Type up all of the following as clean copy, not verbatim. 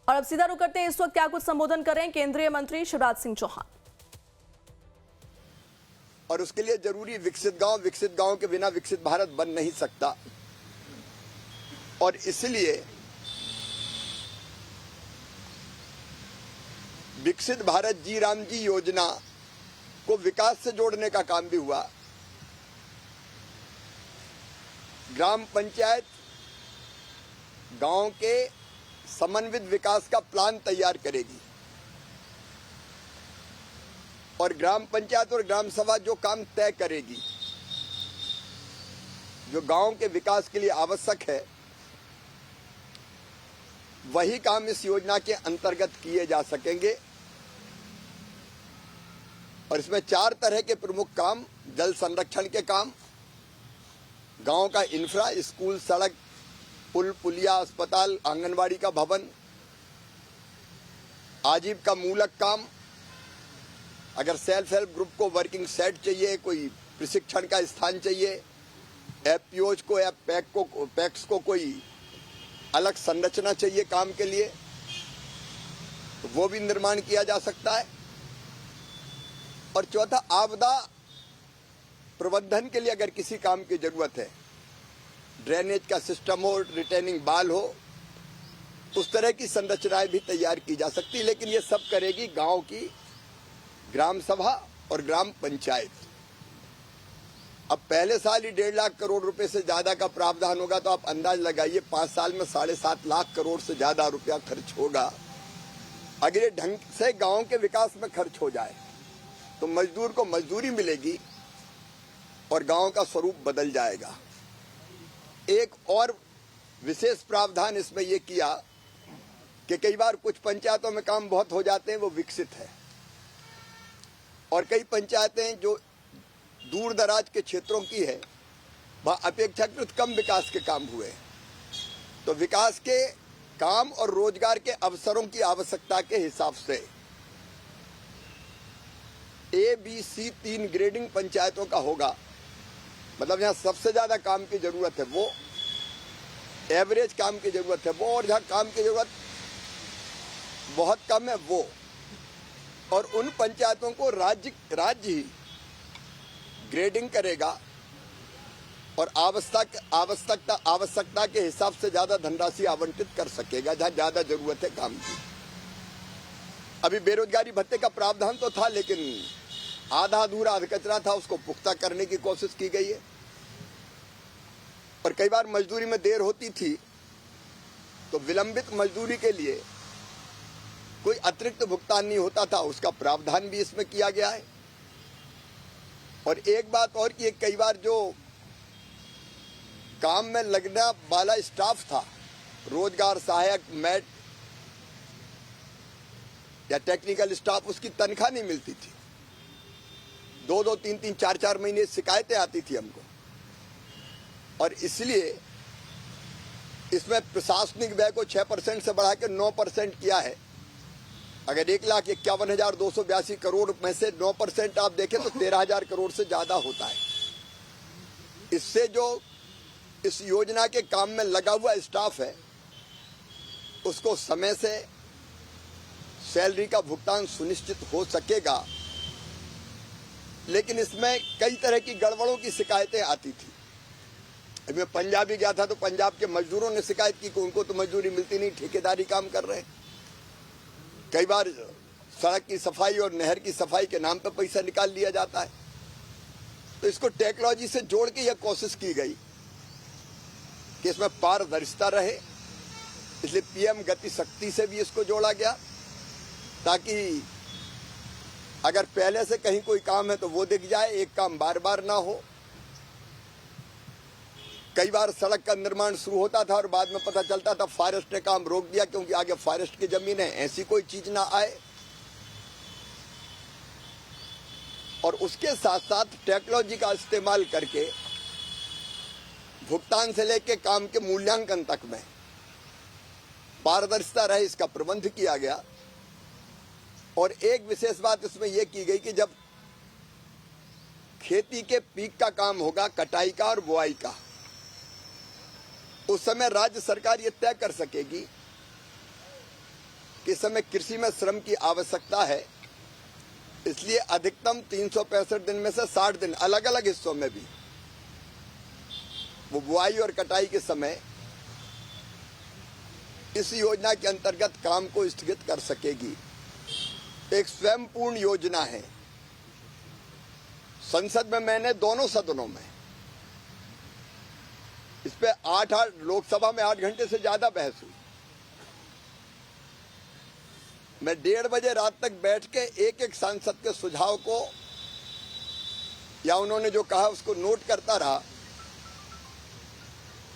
और अब सीधा रुक करते हैं, इस वक्त क्या कुछ संबोधन कर रहे हैं केंद्रीय मंत्री शिवराज सिंह चौहान। और उसके लिए जरूरी विकसित गांव के बिना विकसित भारत बन नहीं सकता। और इसलिए विकसित भारत जी राम जी योजना को विकास से जोड़ने का काम भी हुआ। ग्राम पंचायत गांव के समन्वित विकास का प्लान तैयार करेगी और ग्राम पंचायत और ग्राम सभा जो काम तय करेगी, जो गांव के विकास के लिए आवश्यक है, वही काम इस योजना के अंतर्गत किए जा सकेंगे। और इसमें 4 तरह के प्रमुख काम: जल संरक्षण के काम, गांव का इंफ्रा, स्कूल, सड़क, पुल, पुलिया, अस्पताल, आंगनबाड़ी का भवन, आजीविका मूलक काम, अगर सेल्फ हेल्प ग्रुप को वर्किंग सेट चाहिए, कोई प्रशिक्षण का स्थान चाहिए, एफपीओज को या पैक्स को कोई अलग संरचना चाहिए काम के लिए, तो वो भी निर्माण किया जा सकता है। और चौथा, आपदा प्रबंधन के लिए अगर किसी काम की जरूरत है, ड्रेनेज का सिस्टम हो, रिटेनिंग बाल हो, उस तरह की संरचनाएं भी तैयार की जा सकती है। लेकिन ये सब करेगी गांव की ग्राम सभा और ग्राम पंचायत। अब पहले साल ही 1.5 लाख करोड़ रुपए से ज्यादा का प्रावधान होगा, तो आप अंदाज लगाइए 5 साल में 7.5 लाख करोड़ से ज्यादा रुपया खर्च होगा। अगर ये ढंग से गांव के विकास में खर्च हो जाए तो मजदूर को मजदूरी मिलेगी और गांव का स्वरूप बदल जाएगा। एक और विशेष प्रावधान इसमें यह किया कि कई बार कुछ पंचायतों में काम बहुत हो जाते हैं, वो विकसित है, और कई पंचायतें जो दूर दराज के क्षेत्रों की है, वह अपेक्षाकृत कम विकास के काम हुए। तो विकास के काम और रोजगार के अवसरों की आवश्यकता के हिसाब से ABC 3 ग्रेडिंग पंचायतों का होगा। मतलब जहां सबसे ज्यादा काम की जरूरत है वो, एवरेज काम की जरूरत है वो, और जहां काम की जरूरत बहुत कम है वो। और उन पंचायतों को राज्य ही ग्रेडिंग करेगा और आवश्यकता के हिसाब से ज्यादा धनराशि आवंटित कर सकेगा जहां ज्यादा जरूरत है काम की। अभी बेरोजगारी भत्ते का प्रावधान तो था, लेकिन आधा अधूरा अधकचरा था, उसको पुख्ता करने की कोशिश की गई है। और कई बार मजदूरी में देर होती थी, तो विलंबित मजदूरी के लिए कोई अतिरिक्त भुगतान नहीं होता था, उसका प्रावधान भी इसमें किया गया है। और एक बात और कि कई बार जो काम में लगने वाला स्टाफ था, रोजगार सहायक, मैट या टेक्निकल स्टाफ, उसकी तनख्वाह नहीं मिलती थी। 2-2, 3-3, 4-4 महीने शिकायतें आती थी हमको। और इसलिए इसमें प्रशासनिक व्यय को 6% से बढ़ा के 9% किया है। अगर 1,51,282 करोड़ में से 9% आप देखें तो 13,000 करोड़ से ज्यादा होता है। इससे जो इस योजना के काम में लगा हुआ स्टाफ है, उसको समय से सैलरी का भुगतान सुनिश्चित हो सकेगा। लेकिन इसमें कई तरह की गड़बड़ों की शिकायतें आती थी। मैं पंजाब भी गया था, तो पंजाब के मजदूरों ने शिकायत की कि उनको तो मजदूरी मिलती नहीं, ठेकेदारी काम कर रहे हैं। कई बार सड़क की सफाई और नहर की सफाई के नाम पर पैसा निकाल लिया जाता है। तो इसको टेक्नोलॉजी से जोड़ के यह कोशिश की गई कि इसमें पारदर्शिता रहे, इसलिए PM गति शक्ति से भी इसको जोड़ा गया, ताकि अगर पहले से कहीं कोई काम है तो वो दिख जाए, एक काम बार बार ना हो। कई बार सड़क का निर्माण शुरू होता था और बाद में पता चलता था फॉरेस्ट ने काम रोक दिया क्योंकि आगे फॉरेस्ट की जमीन है, ऐसी कोई चीज ना आए। और उसके साथ साथ टेक्नोलॉजी का इस्तेमाल करके भुगतान से लेकर काम के मूल्यांकन तक में पारदर्शिता रहे, इसका प्रबंध किया गया। और एक विशेष बात इसमें यह की गई कि जब खेती के पीक का काम होगा, कटाई का और बुआई का, उस समय राज्य सरकार ये तय कर सकेगी कि इस समय कृषि में श्रम की आवश्यकता है, इसलिए अधिकतम 365 दिन में से 60 दिन अलग अलग हिस्सों में भी वो बुआई और कटाई के समय इस योजना के अंतर्गत काम को स्थगित कर सकेगी। एक स्वयंपूर्ण योजना है। संसद में मैंने दोनों सदनों में इस पे 8 लोकसभा में 8 घंटे से ज्यादा बहस हुई। मैं 1:30 बजे रात तक बैठ के एक एक सांसद के सुझाव को या उन्होंने जो कहा उसको नोट करता रहा,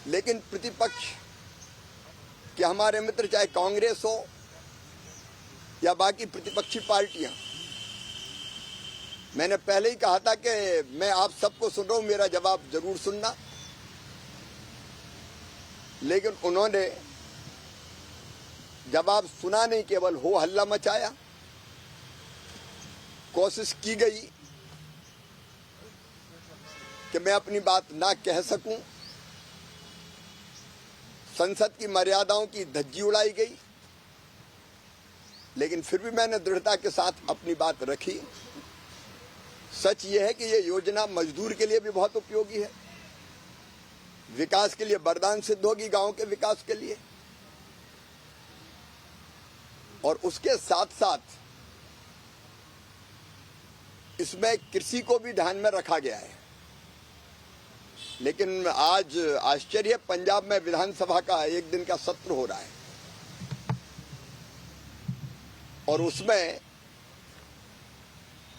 लेकिन प्रतिपक्ष कि हमारे मित्र चाहे कांग्रेस हो या बाकी प्रतिपक्षी पार्टियां, मैंने पहले ही कहा था कि मैं आप सबको सुन रहा हूं, मेरा जवाब जरूर सुनना। लेकिन उन्होंने जवाब सुना नहीं, केवल हो हल्ला मचाया। कोशिश की गई कि मैं अपनी बात ना कह सकूं, संसद की मर्यादाओं की धज्जी उड़ाई गई, लेकिन फिर भी मैंने दृढ़ता के साथ अपनी बात रखी। सच यह है कि यह योजना मजदूर के लिए भी बहुत उपयोगी है, विकास के लिए वरदान सिद्ध होगी, गांव के विकास के लिए, और उसके साथ साथ इसमें कृषि को भी ध्यान में रखा गया है। लेकिन आज आश्चर्य, पंजाब में विधानसभा का एक दिन का सत्र हो रहा है और उसमें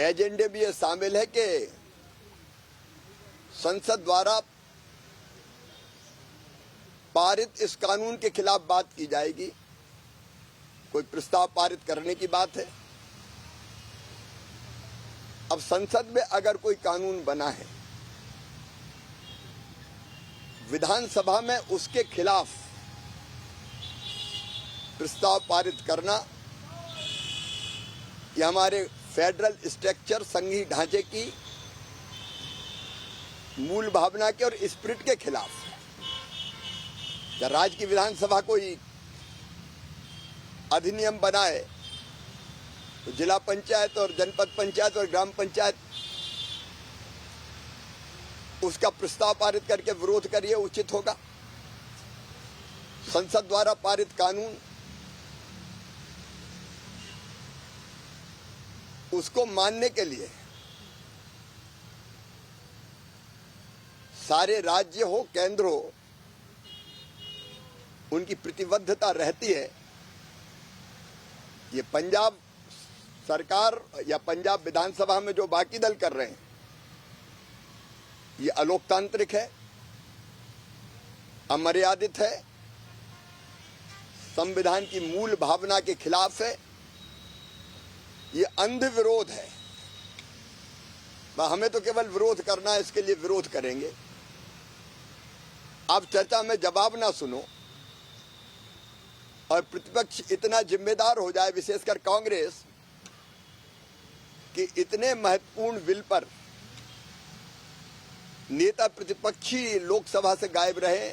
एजेंडे भी ये शामिल है कि संसद द्वारा पारित इस कानून के खिलाफ बात की जाएगी। कोई प्रस्ताव पारित करने की बात है। अब संसद में अगर कोई कानून बना है, विधानसभा में उसके खिलाफ प्रस्ताव पारित करना, यह हमारे फेडरल स्ट्रक्चर, संघीय ढांचे की मूल भावना के और स्पिरिट के खिलाफ है। या राज्य की विधानसभा कोई अधिनियम बनाए तो जिला पंचायत और जनपद पंचायत और ग्राम पंचायत उसका प्रस्ताव पारित करके विरोध करिए, उचित होगा। संसद द्वारा पारित कानून उसको मानने के लिए सारे राज्य हो, केंद्र हो, उनकी प्रतिबद्धता रहती है। ये पंजाब सरकार या पंजाब विधानसभा में जो बाकी दल कर रहे हैं, ये अलोकतांत्रिक है, अमर्यादित है, संविधान की मूल भावना के खिलाफ है, ये अंध विरोध है। हमें तो केवल विरोध करना है, इसके लिए विरोध करेंगे। आप चर्चा में जवाब ना सुनो और प्रतिपक्ष इतना जिम्मेदार हो जाए, विशेषकर कांग्रेस, कि इतने महत्वपूर्ण बिल पर नेता प्रतिपक्षी लोकसभा से गायब रहे,